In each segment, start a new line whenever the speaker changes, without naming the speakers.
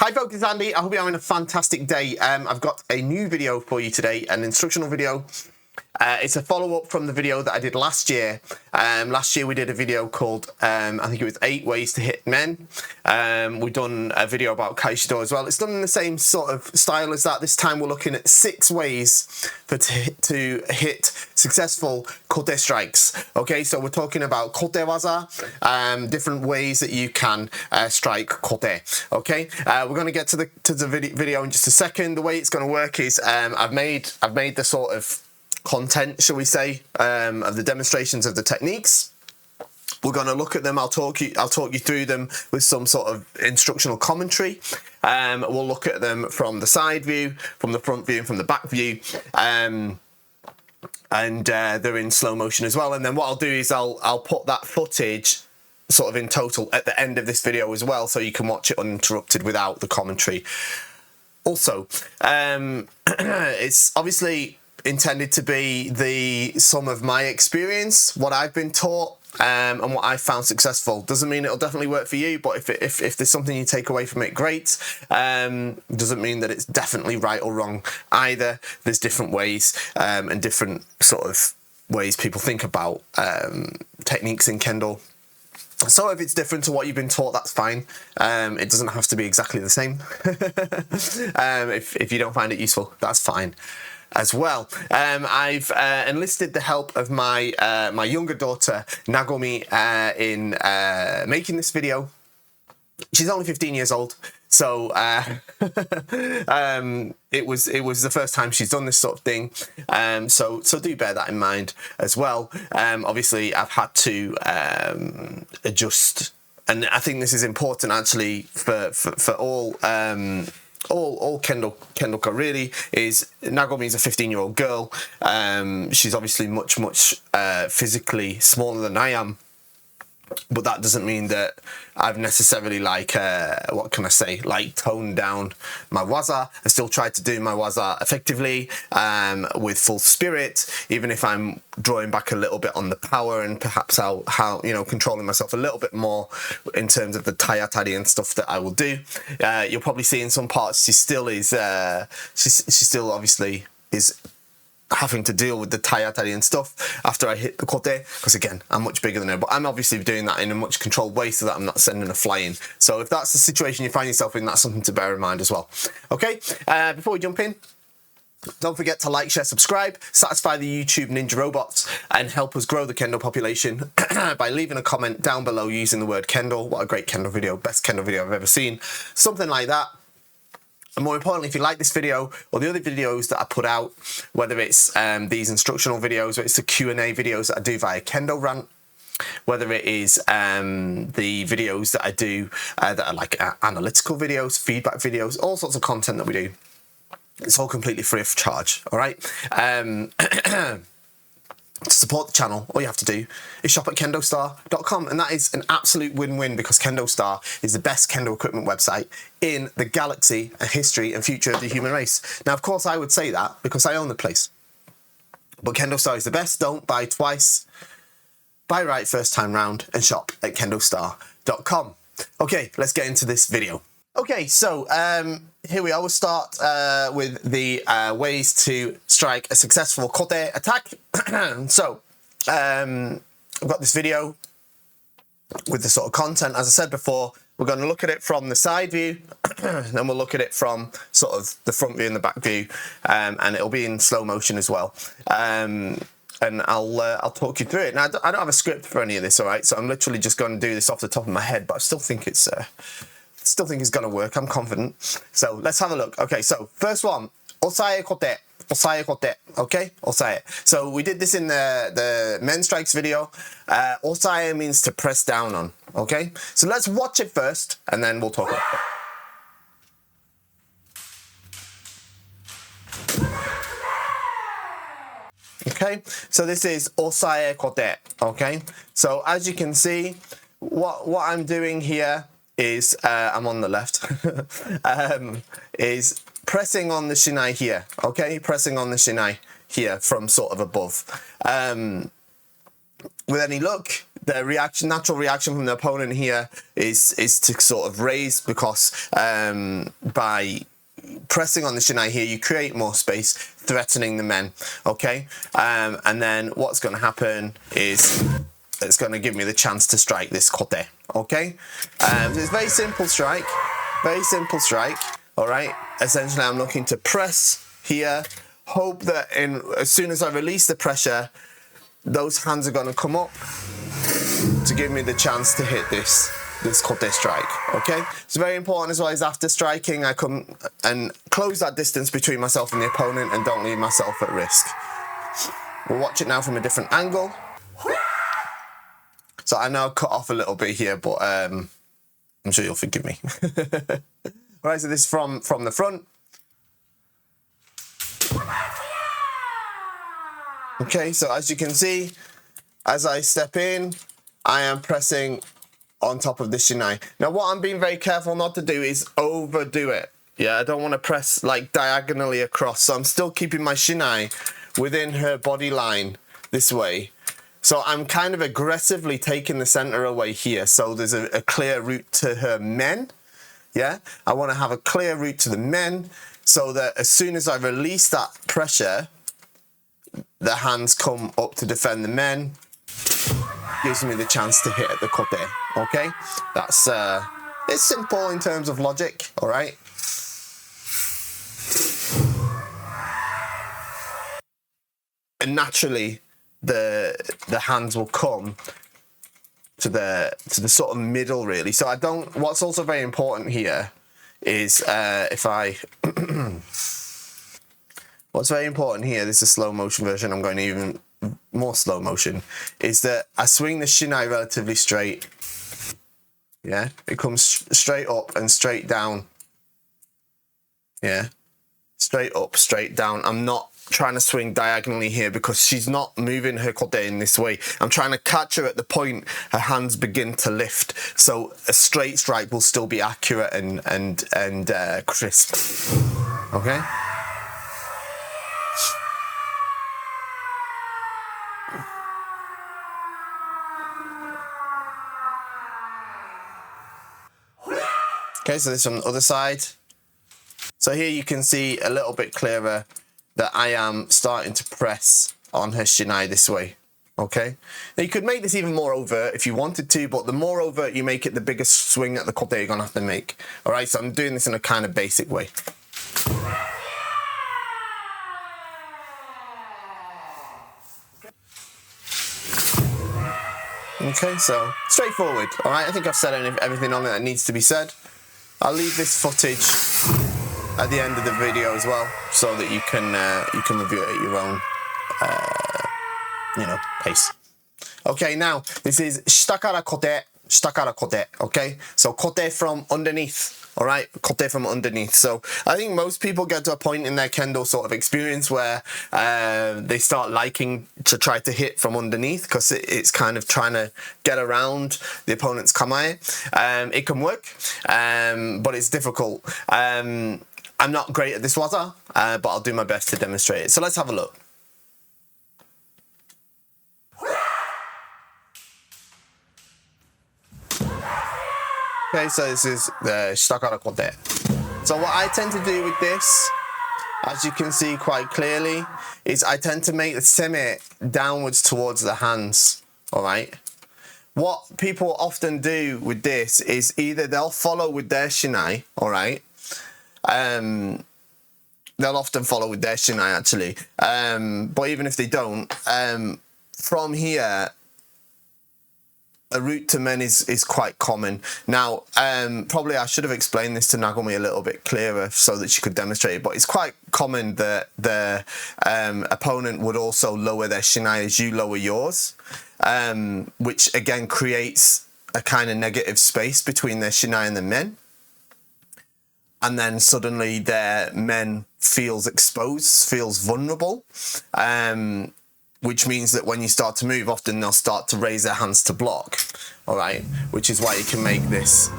Hi folks, it's Andy. I hope you're having a fantastic day. I've got a new video for you today, an instructional video. It's a follow-up from the video that I did last year. Last year we did a video called, I think it was 8 ways to hit men. We've done a video about Kaishido as well. It's done in the same sort of style as that. This time we're looking at 6 ways to hit successful kote strikes. Okay, so we're talking about kote waza, different ways that you can strike kote. Okay, we're going to get to the video in just a second. The way it's going to work is I've made the sort of content, shall we say, of the demonstrations of the techniques. We're going to look at them. I'll talk you through them with some sort of instructional commentary. We'll look at them from the side view, from the front view, and from the back view. And they're in slow motion as well. And then what I'll do is I'll put that footage sort of in total at the end of this video as well, so you can watch it uninterrupted without the commentary. Also, it's obviously intended to be the sum of my experience, what I've been taught, and what I've found successful. Doesn't mean it'll definitely work for you, but if there's something you take away from it, great. Doesn't mean that it's definitely right or wrong either. There's different ways and different sort of ways people think about techniques in Kendo. So if it's different to what you've been taught, that's fine. It doesn't have to be exactly the same. If you don't find it useful, that's fine as well. I've enlisted the help of my my younger daughter Nagomi in making this video. She's only 15 years old, so it was the first time she's done this sort of thing. So do bear that in mind as well. Obviously, I've had to adjust, and I think this is important actually for all Kendoka really, is Nagomi is a 15-year-old girl. She's obviously much physically smaller than I am, but that doesn't mean that I've necessarily what can I say, toned down my waza. I still try to do my waza effectively, with full spirit, even if I'm drawing back a little bit on the power and perhaps how controlling myself a little bit more in terms of the tai-atari and stuff that I will do. You'll probably see in some parts she still is, she still obviously is having to deal with the tai-atari and stuff after I hit the kote, because again, I'm much bigger than her, but I'm obviously doing that in a much controlled way so that I'm not sending a flying. So if that's the situation you find yourself in, that's something to bear in mind as well. Okay, before we jump in, don't forget to like, share, subscribe, satisfy the YouTube ninja robots, and help us grow the Kendo population by leaving a comment down below using the word Kendo. What a great Kendo video, best Kendo video I've ever seen, something like that. And more importantly, if you like this video or the other videos that I put out, whether it's these instructional videos, or it's the Q&A videos that I do via Kendo Rant, whether it is the videos that I do that are like analytical videos, feedback videos, all sorts of content that we do, it's all completely free of charge, all right? To support the channel, all you have to do is shop at KendoStar.com, and that is an absolute win-win, because KendoStar is the best Kendo equipment website in the galaxy and history and future of the human race. Now, of course, I would say that because I own the place, but KendoStar is the best. Don't buy twice, buy right first time round, and shop at KendoStar.com. Okay, let's get into this video. Okay, so here we are. We'll start with the ways to strike a successful kote attack. So I've got this video with the sort of content. As I said before, we're going to look at it from the side view, then we'll look at it from sort of the front view and the back view, and it'll be in slow motion as well. And I'll talk you through it. Now, I don't have a script for any of this, all right? So I'm literally just going to do this off the top of my head, but I still think it's going to work. I'm confident. So let's have a look. Okay, so first one, Osae-kote. Osae-kote. Okay, Osae. So we did this in the men strikes video. Osae means to press down on. Okay, so let's watch it first, and then we'll talk about it. Okay, so this is Osae-kote. Okay, so as you can see, what I'm doing here is I'm on the left, is pressing on the shinai here, okay? Pressing on the shinai here from sort of above. With any luck, the natural reaction from the opponent here is to sort of raise, because by pressing on the shinai here, you create more space, threatening the men. Okay, and then what's going to happen is it's going to give me the chance to strike this kote. Okay, so it's a very simple strike, very simple strike. All right, essentially I'm looking to press here, hope that as soon as I release the pressure, those hands are going to come up to give me the chance to hit this kote strike. Okay, it's very important as well as after striking, I come and close that distance between myself and the opponent and don't leave myself at risk. We'll watch it now from a different angle. So I know I cut off a little bit here, but I'm sure you'll forgive me. All right, so this is from the front. Okay, so as you can see, as I step in, I am pressing on top of the shinai. Now, what I'm being very careful not to do is overdo it. Yeah, I don't want to press like diagonally across. So I'm still keeping my shinai within her body line this way. So I'm kind of aggressively taking the center away here. So there's a clear route to her men. Yeah, I want to have a clear route to the men so that as soon as I release that pressure, the hands come up to defend the men. Gives me the chance to hit at the kote. Okay, that's it's simple in terms of logic. All right. And naturally, the hands will come to the sort of middle, really. So I don't. What's also very important here is what's very important here. This is a slow motion version. I'm going to even more slow motion. Is that I swing the shinai relatively straight. Yeah, it comes straight up and straight down. Yeah, straight up, straight down. I'm not trying to swing diagonally here because she's not moving her kote in this way. I'm trying to catch her at the point her hands begin to lift, so a straight strike will still be accurate and crisp. Okay. Okay, so this is on the other side. So here you can see a little bit clearer that I am starting to press on her shinai this way. Okay, now you could make this even more overt if you wanted to, but the more overt you make it, the bigger swing at the kote you're gonna have to make. All right, so I'm doing this in a kind of basic way. Okay, so straightforward. All right, I think I've said everything on it that needs to be said. I'll leave this footage at the end of the video as well, so that you can review it at your own, pace. Okay, now this is Shita-kara-kote, Shita-kara-kote. Okay, so kote from underneath. All right, kote from underneath. So I think most people get to a point in their kendo sort of experience where they start liking to try to hit from underneath because it's kind of trying to get around the opponent's kamae. It can work, but it's difficult. I'm not great at this WAZA, but I'll do my best to demonstrate it. So let's have a look. Okay, so this is the Shita-kara-kote. So what I tend to do with this, as you can see quite clearly, is I tend to make the seme downwards towards the hands, all right? What people often do with this is either they'll follow with their shinai, all right? They'll often follow with their shinai, actually. But even if they don't, from here, a route to men is quite common. Now, probably I should have explained this to Nagomi a little bit clearer so that she could demonstrate it, but it's quite common that the opponent would also lower their shinai as you lower yours, which again creates a kind of negative space between their shinai and the men. And then suddenly their men feels exposed, feels vulnerable, which means that when you start to move, often they'll start to raise their hands to block, all right? Which is why you can make this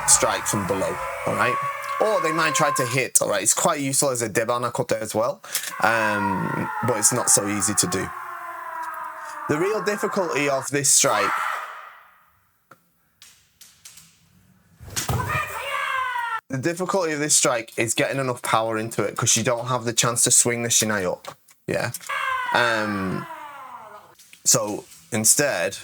strike from below, all right? Or they might try to hit, all right? It's quite useful as a debana kote as well, but it's not so easy to do. The real difficulty of this strike is getting enough power into it, because you don't have the chance to swing the shinai up. Yeah. So instead,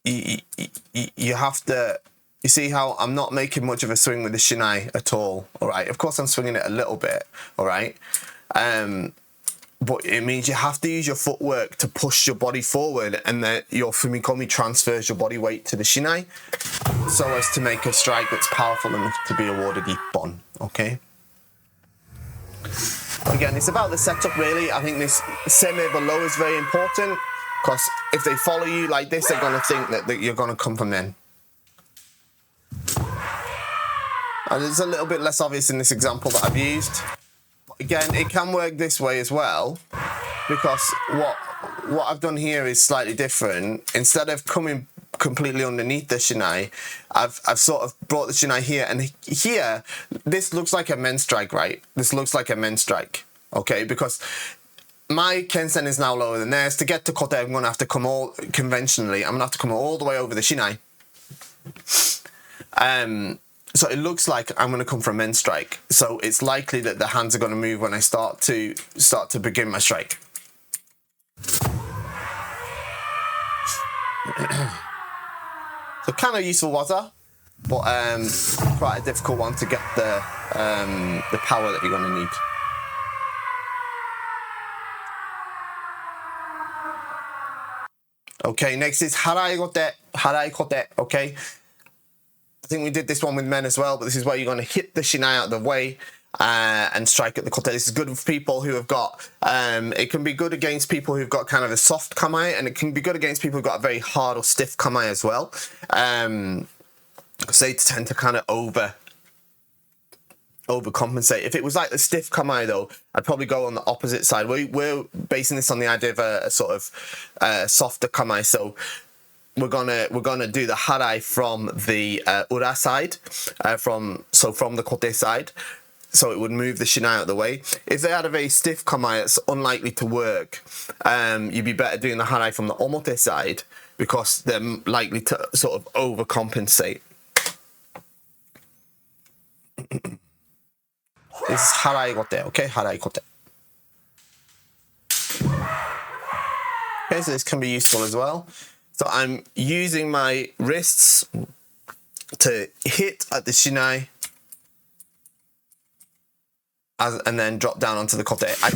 you have to. You see how I'm not making much of a swing with the shinai at all. All right. Of course, I'm swinging it a little bit. All right. But it means you have to use your footwork to push your body forward, and then your fumikomi transfers your body weight to the shinai, so as to make a strike that's powerful enough to be awarded ippon. Okay. Again, it's about the setup, really. I think this seme below is very important, because if they follow you like this, they're going to think that you're going to come from men. And it's a little bit less obvious in this example that I've used. Again, it can work this way as well, because what I've done here is slightly different. Instead of coming completely underneath the shinai, I've sort of brought the shinai here, and here, this looks like a men strike, right? This looks like a men strike, okay? Because my kensen is now lower than theirs. To get to kote, I'm going to have to come all conventionally. I'm going to have to come all the way over the shinai. So it looks like I'm going to come for a men strike. So it's likely that the hands are going to move when I start to begin my strike. So kind of useful waza, but quite a difficult one to get the power that you're going to need. Okay, next is Harai-kote. Harai-kote, okay. I think we did this one with men as well, but this is where you're going to hit the shinai out of the way and strike at the kote. This is good for people who have got, it can be good against people who've got kind of a soft kamae, and it can be good against people who've got a very hard or stiff kamae as well. Because they tend to kind of overcompensate. If it was like the stiff kamae though, I'd probably go on the opposite side. We're basing this on the idea of a sort of softer kamae, so we're gonna do the harai from the ura side, from the kote side, so it would move the shinai out of the way. If they had a very stiff kamae, it's unlikely to work. You'd be better doing the harai from the omote side, because they're likely to sort of overcompensate. This is Harai-kote, okay? Harai-kote. Okay, so this can be useful as well. So I'm using my wrists to hit at the shinai and then drop down onto the kote. I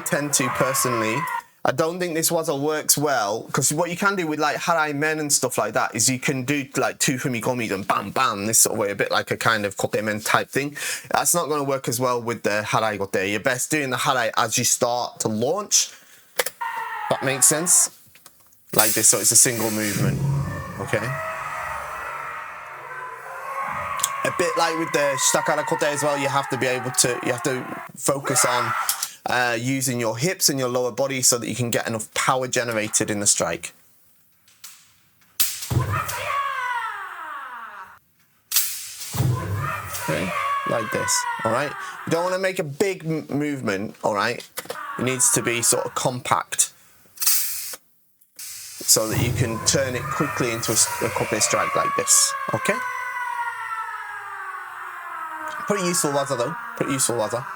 tend to personally, I don't think this waza works well, because what you can do with like harai men and stuff like that is you can do like 2 fumikomis and bam bam this sort of way, a bit like a kind of kote men type thing. That's not going to work as well with the harai-kote. You're best doing the harai as you start to launch. That makes sense? Like this, so it's a single movement, okay? A bit like with the Shita-kara-kote as well, you have to be able to, you have to focus on using your hips and your lower body so that you can get enough power generated in the strike. Okay, like this, all right? You don't want to make a big movement, all right? It needs to be sort of compact, so that you can turn it quickly into a kote strike like this, okay? Pretty useful waza though, pretty useful waza.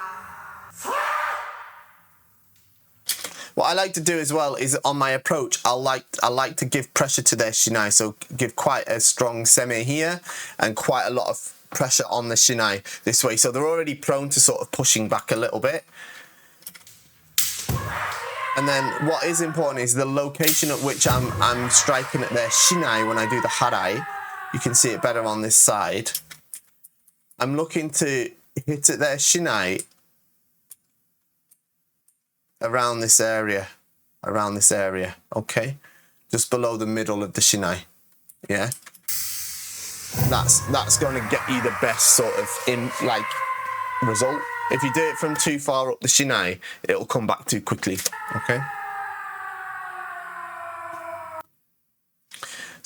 What I like to do as well is on my approach, I like to give pressure to their shinai, so give quite a strong seme here and quite a lot of pressure on the shinai this way, so they're already prone to sort of pushing back a little bit. And then what is important is the location at which I'm striking at their shinai when I do the harai. You can see it better on this side. I'm looking to hit at their shinai around this area, okay? Just below the middle of the shinai, yeah? That's going to get you the best sort of result. If you do it from too far up the shinai, it'll come back too quickly, okay?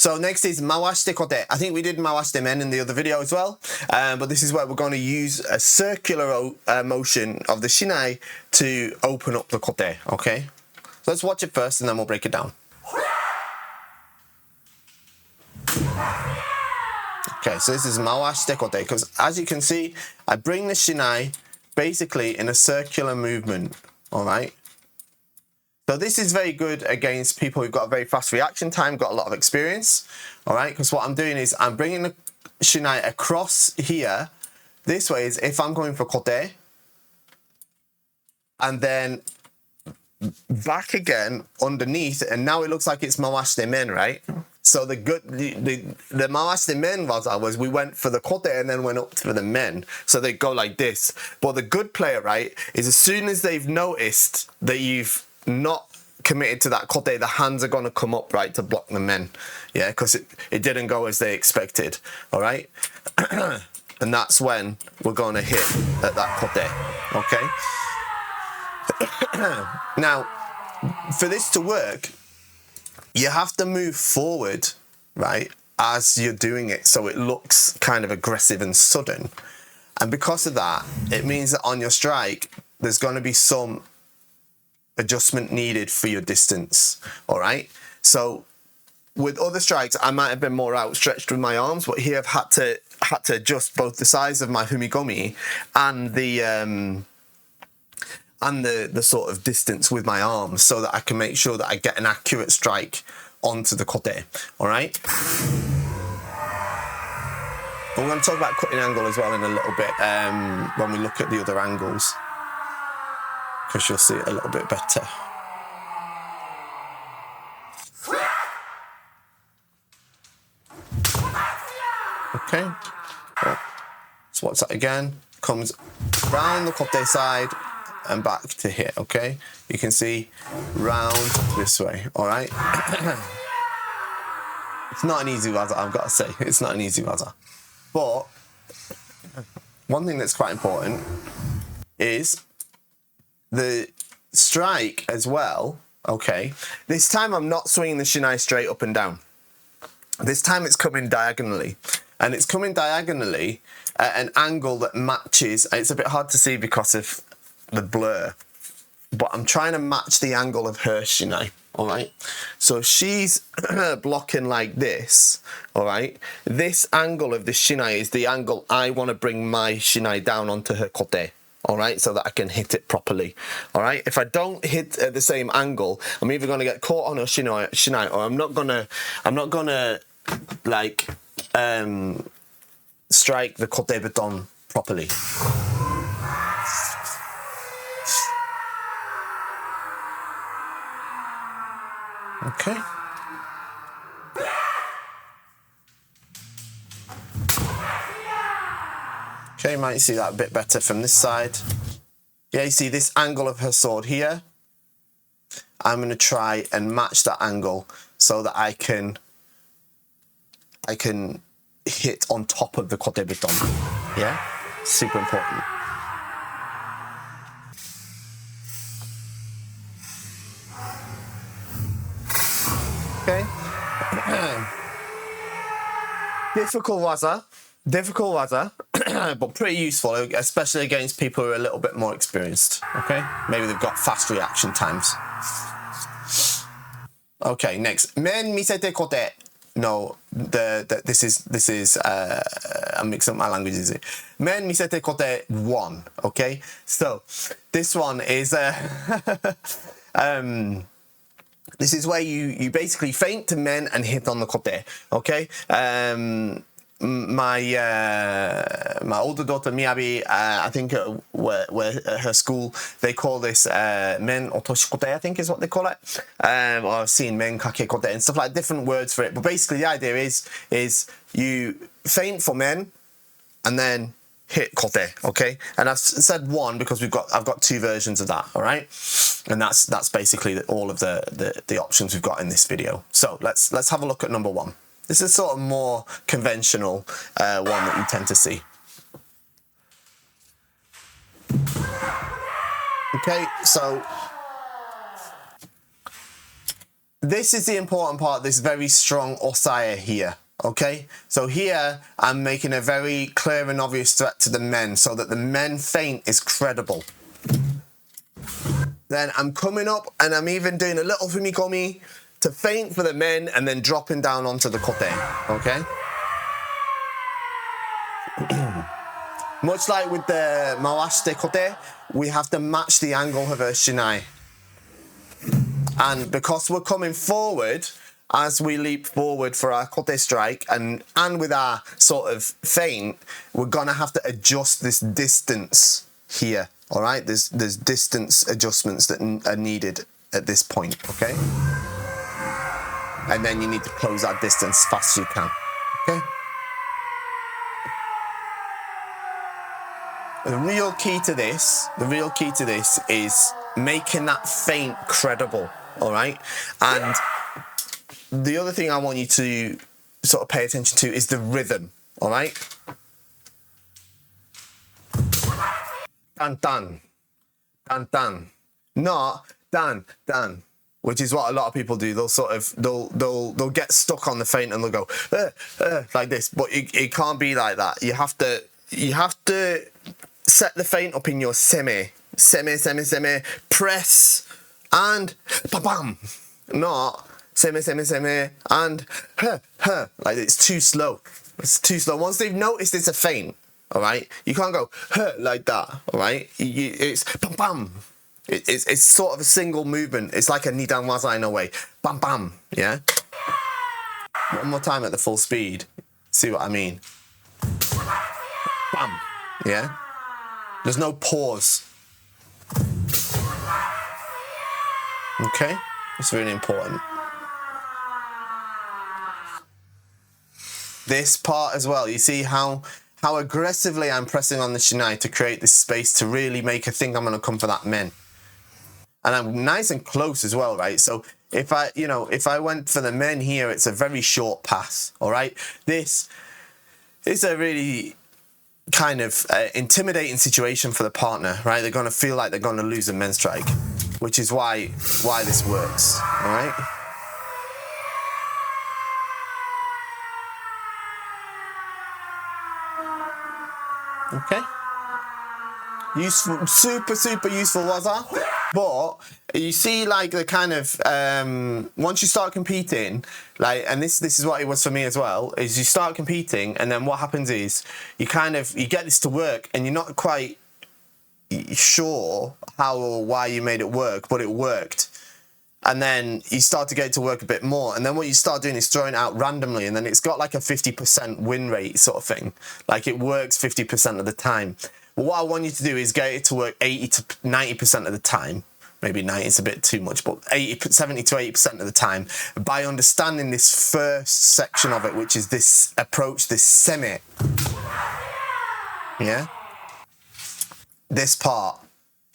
So next is Mawashite-kote. I think we did Mawashite Men in the other video as well, but this is where we're going to use a circular motion of the shinai to open up the kote, okay? So let's watch it first and then we'll break it down. Okay, so this is Mawashite-kote, because as you can see, I bring the shinai basically in a circular movement, all right? So this is very good against people who've got a very fast reaction time, got a lot of experience, all right? Because what I'm doing is I'm bringing the shinai across here. This way is if I'm going for kote, and then back again underneath, and now it looks like it's Mawashite Men, right? So the Mawashite Men waza was we went for the kote and then went up for the men. So they go like this. But the good player, right, is as soon as they've noticed that you've not committed to that kote, the hands are going to come up, right, to block the men. Yeah, because it didn't go as they expected. All right? And that's when we're going to hit at that kote. Okay? Now, for this to work, you have to move forward, right, as you're doing it, so it looks kind of aggressive and sudden. And because of that, it means that on your strike, there's going to be some adjustment needed for your distance, all right? So with other strikes, I might have been more outstretched with my arms, but here I've had to adjust both the size of my humigomi and the sort of distance with my arms so that I can make sure that I get an accurate strike onto the kote, all right? We're going to talk about cutting angle as well in a little bit when we look at the other angles, because you'll see it a little bit better. Okay, so what's that again? Comes round the kote side and back to here, okay? You can see round this way, all right? It's not an easy waza, I've got to say. It's not an easy waza. But one thing that's quite important is the strike as well, okay? This time I'm not swinging the shinai straight up and down. This time it's coming diagonally. And it's coming diagonally at an angle that matches, it's a bit hard to see because of the blur, but I'm trying to match the angle of her shinai, all right? So she's blocking like this, all right? This angle of the shinai is the angle I want to bring my shinai down onto her kote, all right? So that I can hit it properly, all right? If I don't hit at the same angle, I'm either going to get caught on her shinai, or I'm not gonna like strike the kote baton properly. Okay. Okay, you might see that a bit better from this side. Yeah, you see this angle of her sword here. I'm going to try and match that angle so that I can hit on top of the kote baton. Yeah? Super important. Okay. Difficult waza, but pretty useful, especially against people who are a little bit more experienced. Okay, maybe they've got fast reaction times. Okay, next, Men-misete-kote. No, this is I'm mixing up my languages. Men-misete-kote 1. Okay, so this one is this is where you basically feint to men and hit on the kote, okay? My older daughter Miyabi, I think where her school, they call this Men-otoshi-kote, I think is what they call it. Or I've seen Men-kake-kote and stuff like different words for it. But basically the idea is you feint for men and then hit kote, okay? And I've said 1 because I've got 2 versions of that, all right? And that's basically all of the options we've got in this video. So let's have a look at number 1. This is sort of more conventional one that you tend to see. Okay, so this is the important part, this very strong osae here. Okay, so here I'm making a very clear and obvious threat to the men so that the men feint is credible. Then I'm coming up and I'm even doing a little fumikomi to feint for the men and then dropping down onto the kote. Okay. Much like with the Mawashite-kote, we have to match the angle of her shinai. And because we're coming forward, as we leap forward for our kote strike and with our sort of feint, we're gonna have to adjust this distance here. All right, there's distance adjustments that are needed at this point. Okay, and then you need to close that distance as fast as you can. Okay. The real key to this is making that feint credible. All right, and the other thing I want you to sort of pay attention to is the rhythm, all right? Dan, dan, dan, dan. Not dan, dan, which is what a lot of people do. They'll sort of, they'll get stuck on the feint and they'll go, like this, but it can't be like that. You have to set the feint up in your semi, press, and ba-bam, not semi, and like it's too slow. It's too slow. Once they've noticed it's a feint, all right, you can't go like that, all right? It's bam, bam. It's sort of a single movement. It's like a nidan waza in a way. Bam, bam, yeah? One more time at the full speed. See what I mean? Bam, yeah? There's no pause. Okay? It's really important. This part as well, you see how aggressively I'm pressing on the shinai to create this space to really make her think I'm going to come for that men. And I'm nice and close as well, right? So if I went for the men here, it's a very short pass, all right? This is a really kind of intimidating situation for the partner, right? They're going to feel like they're going to lose a men strike, which is why this works, all right? Okay. Useful, super useful waza. But you see, like the kind of once you start competing, like, and this is what it was for me as well, is you start competing, and then what happens is you get this to work, and you're not quite sure how or why you made it work, but it worked. And then you start to get it to work a bit more. And then what you start doing is throwing it out randomly. And then it's got like a 50% win rate sort of thing. Like it works 50% of the time. But what I want you to do is get it to work 80 to 90% of the time. Maybe 90 is a bit too much, but 70 to 80% of the time, by understanding this first section of it, which is this approach, this semi. Yeah? This part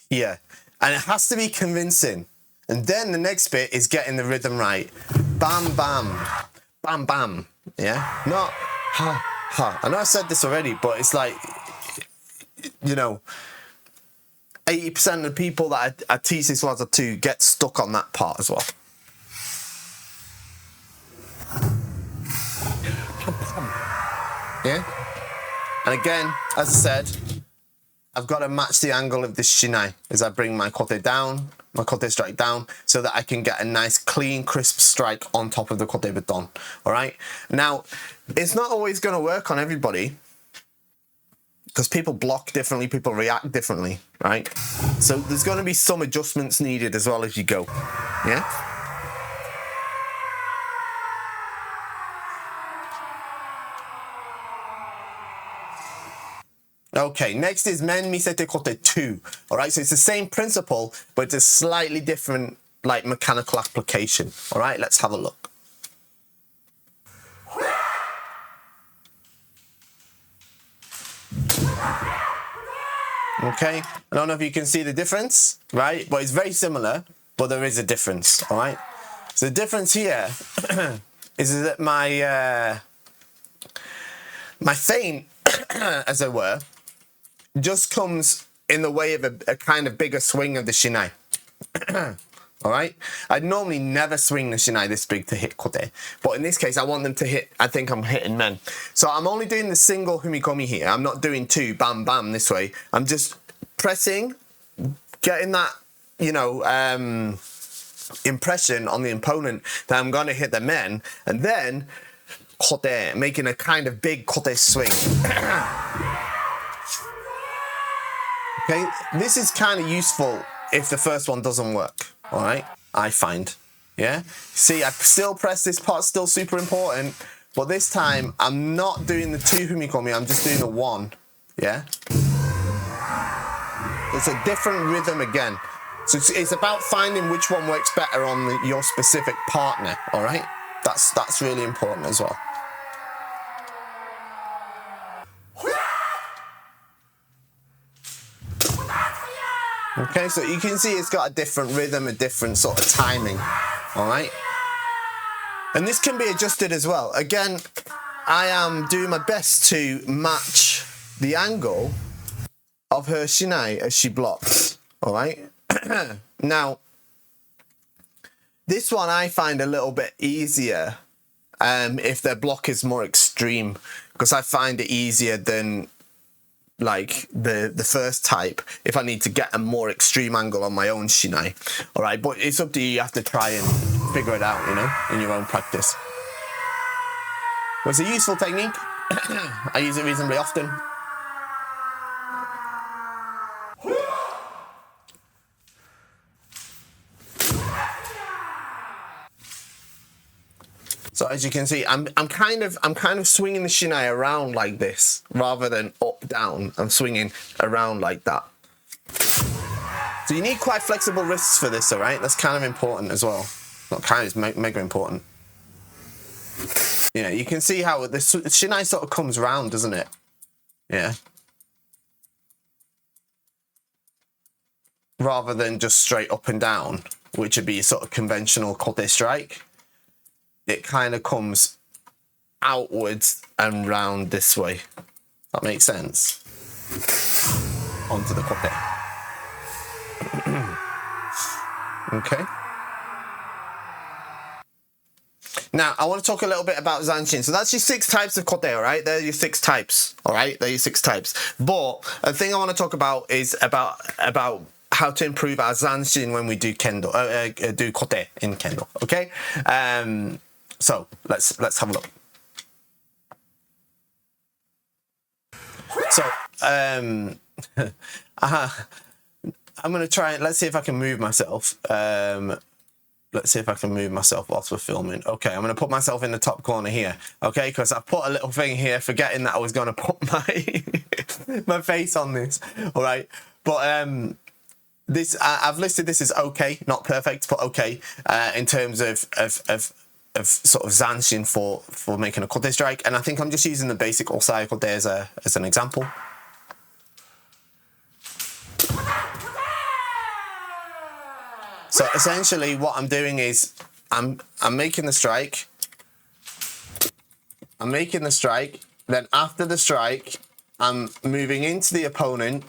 here. And it has to be convincing. And then the next bit is getting the rhythm right. Bam, bam, bam, bam. Yeah? Not ha, ha. I know I said this already, but it's like, 80% of the people that I teach this waza to get stuck on that part as well. Yeah? And again, as I said, I've got to match the angle of this shinai as I bring my kote down, my kote strike down, so that I can get a nice, clean, crisp strike on top of the kote baton. All right? Now, it's not always going to work on everybody because people block differently, people react differently, right? So there's going to be some adjustments needed as well as you go. Yeah? Okay, next is Men-misete-kote 2. All right, so it's the same principle, but it's a slightly different, like, mechanical application. All right, let's have a look. Okay, I don't know if you can see the difference, right? But it's very similar, but there is a difference, all right? So the difference here is that my feint, as it were, just comes in the way of a kind of bigger swing of the shinai. All right. I'd normally never swing the shinai this big to hit kote, but in this case, I want them to hit. I think I'm hitting men. So I'm only doing the single humikomi here. I'm not doing two bam bam this way. I'm just pressing, getting that, you know, impression on the opponent that I'm going to hit the men, and then kote, making a kind of big kote swing. Okay, this is kind of useful if the first one doesn't work. All right, I find. Yeah, see, I still press this part, still super important, but this time I'm not doing the two humikomi, I'm just doing the one. Yeah, it's a different rhythm again. So it's about finding which one works better on your specific partner. All right, that's really important as well. Okay, so you can see it's got a different rhythm, a different sort of timing, all right? And this can be adjusted as well. Again, I am doing my best to match the angle of her shinai as she blocks, all right? Now, this one I find a little bit easier if their block is more extreme, because I find it easier than like the first type if I need to get a more extreme angle on my own shinai. All right, but it's up to you. You have to try and figure it out, you know, in your own practice. But it's a useful technique. I use it reasonably often. So as you can see, I'm kind of swinging the shinai around like this rather than up down. I'm swinging around like that. So you need quite flexible wrists for this, all right? That's kind of important as well. Not kind of, it's mega important. Yeah, you can see how the shinai sort of comes round, doesn't it? Yeah. Rather than just straight up and down, which would be sort of conventional kote strike. It kind of comes outwards and round this way. That makes sense. Onto the kote. Okay. Now, I want to talk a little bit about Zanshin. So that's your 6 types of kote, all right? They're your 6 types, all right? They're your 6 types. But the thing I want to talk about is about how to improve our Zanshin when we do Kendo, do kote in Kendo, okay? So let's have a look. So I'm gonna try. Let's see if I can move myself. Let's see if I can move myself whilst we're filming. Okay, I'm gonna put myself in the top corner here. Okay, because I put a little thing here, forgetting that I was gonna put my my face on this. All right, but this I've listed this as okay, not perfect, but okay, in terms of sort of Zanshin for making a kote strike, and I think I'm just using the basic Osae-kote as an example. So essentially what I'm doing is I'm making the strike. I'm making the strike, then after the strike, I'm moving into the opponent,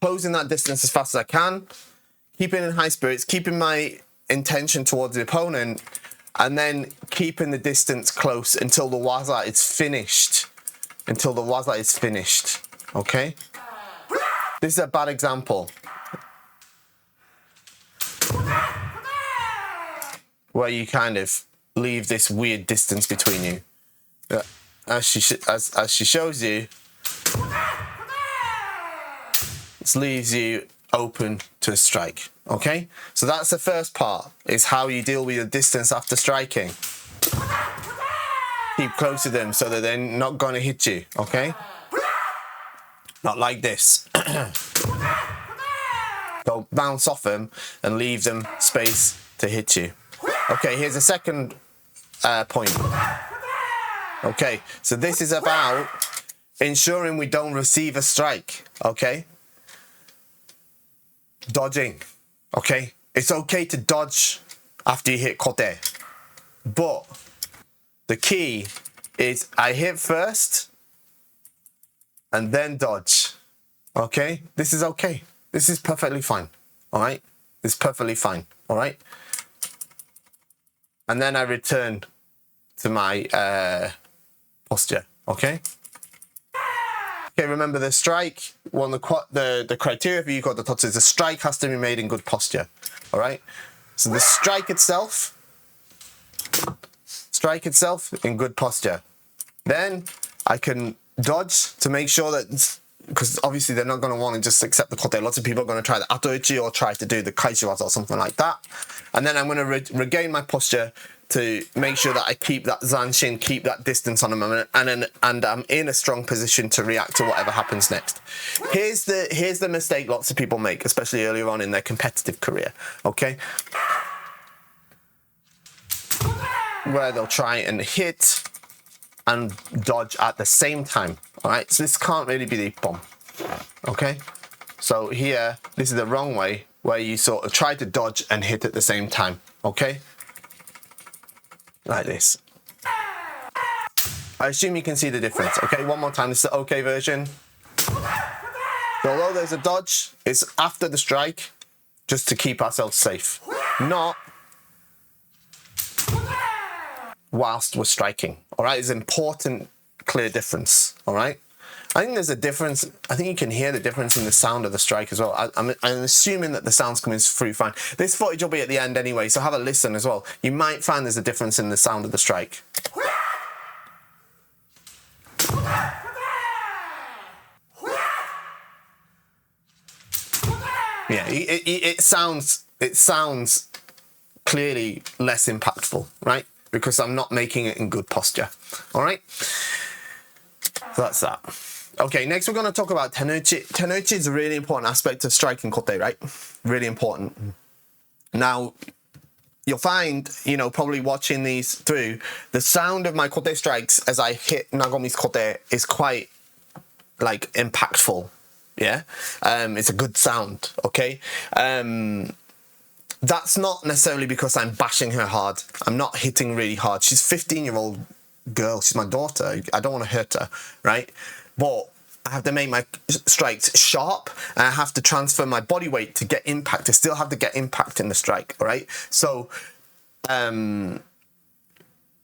closing that distance as fast as I can, keeping in high spirits, keeping my intention towards the opponent, and then keeping the distance close until the WAZA is finished. Until the WAZA is finished. Okay? This is a bad example. Where you kind of leave this weird distance between you. As she shows you, this leaves you open to a strike. Okay, so that's the first part, is how you deal with your distance after striking. Keep close to them so that they're not going to hit you, okay? Not like this. Don't bounce off them and leave them space to hit you. Okay, here's a second point. Okay, so this is about ensuring we don't receive a strike, okay? Dodging. Okay, it's okay to dodge after you hit kote, but the key is I hit first and then dodge. Okay, this is okay. This is perfectly fine. All right, It's perfectly fine, all right? And then I return to my posture, okay? Okay, remember the strike, one of the criteria for Yuko-kote is the strike has to be made in good posture, all right? So the strike itself in good posture. Then I can dodge to make sure that, because obviously they're not going to want to just accept the kote. Lots of people are going to try the atoichi or try to do the kaishiwaza or something like that. And then I'm going to regain my posture to make sure that I keep that zanshin, keep that distance on a moment, and I'm in a strong position to react to whatever happens next. Here's the mistake lots of people make, especially earlier on in their competitive career, okay? Where they'll try and hit and dodge at the same time, all right? So this can't really be the ippon, okay? So here, this is the wrong way, where you sort of try to dodge and hit at the same time, okay? Like this. I assume you can see the difference, okay? One more time, this is the okay version. So although there's a dodge, it's after the strike, just to keep ourselves safe, not whilst we're striking, all right? It's an important, clear difference, all right? I think there's a difference. I think you can hear the difference in the sound of the strike as well. I'm assuming that the sound's coming through fine. This footage will be at the end anyway, so have a listen as well. You might find there's a difference in the sound of the strike. Yeah, it sounds clearly less impactful, right? Because I'm not making it in good posture, all right? So that's that. Okay, next we're going to talk about Tenouchi. Tenouchi is a really important aspect of striking kote, right? Really important. Now, you'll find, you know, probably watching these through, the sound of my kote strikes as I hit Nagomi's kote is quite, like, impactful, yeah? It's a good sound, okay? That's not necessarily because I'm bashing her hard. I'm not hitting really hard. She's a 15-year-old girl. She's my daughter. I don't want to hurt her, right? But I have to make my strikes sharp, and I have to transfer my body weight to get impact. I still have to get impact in the strike, all right? So I'm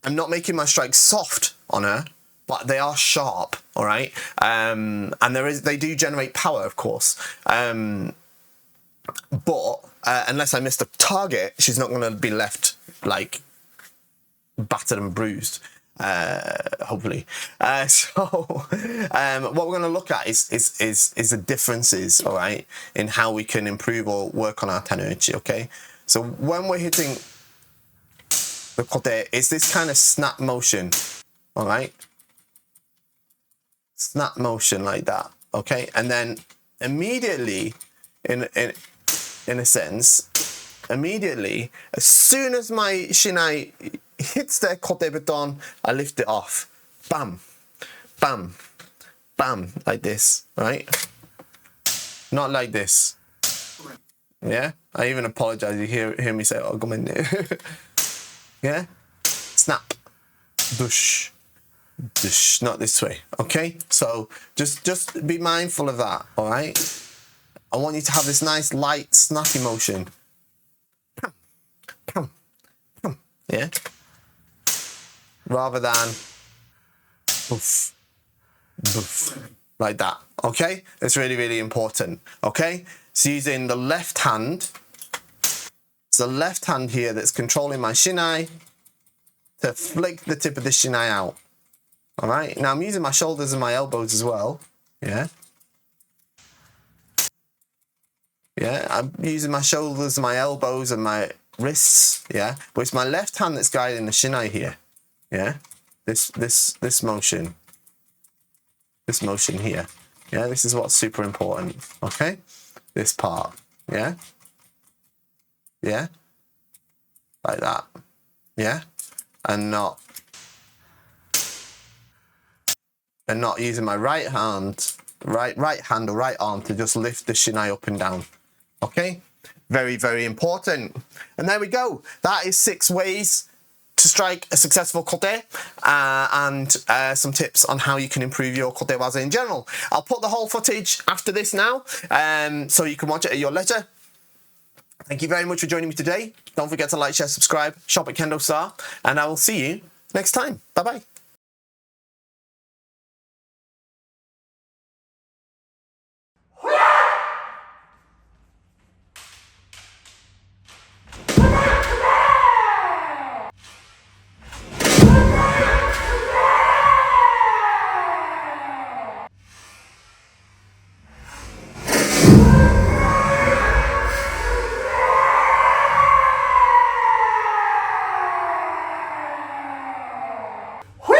not making my strikes soft on her, but they are sharp, all right? And they do generate power, of course. But unless I miss the target, she's not going to be left, like, battered and bruised. Hopefully. What we're going to look at is the differences, all right, in how we can improve or work on our tenouchi, okay? So when we're hitting the kote, it's this kind of snap motion, all right? Snap motion like that, okay? And then immediately, in a sense, immediately, as soon as my shinai hits their kote baton, I lift it off. Bam, bam, bam, like this, right? Not like this. Yeah? I even apologize. You hear me say, oh, gomen. Yeah? Snap. Dush. Dush. Not this way. Okay? So just be mindful of that, all right? I want you to have this nice, light, snappy motion. Yeah? Rather than boof, boof, like that, okay? It's really, really important, okay? So using the left hand, it's the left hand here that's controlling my shinai to flick the tip of the shinai out, all right? Now I'm using my shoulders and my elbows as well, yeah? Yeah, I'm using my shoulders, my elbows, and my wrists, yeah? But it's my left hand that's guiding the shinai here. Yeah, this motion here. Yeah, this is what's super important. Okay, this part. Yeah, yeah, like that. Yeah, and not using my right hand or right arm to just lift the shinai up and down. Okay, very, very important. And there we go. That is 6 ways to strike a successful kote, and some tips on how you can improve your kote waza in general. I'll put the whole footage after this now, so you can watch it at your leisure. Thank you very much for joining me today. Don't forget to like, share, subscribe, shop at KendoStar, and I will see you next time. Bye-bye.
Whee!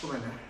처음에는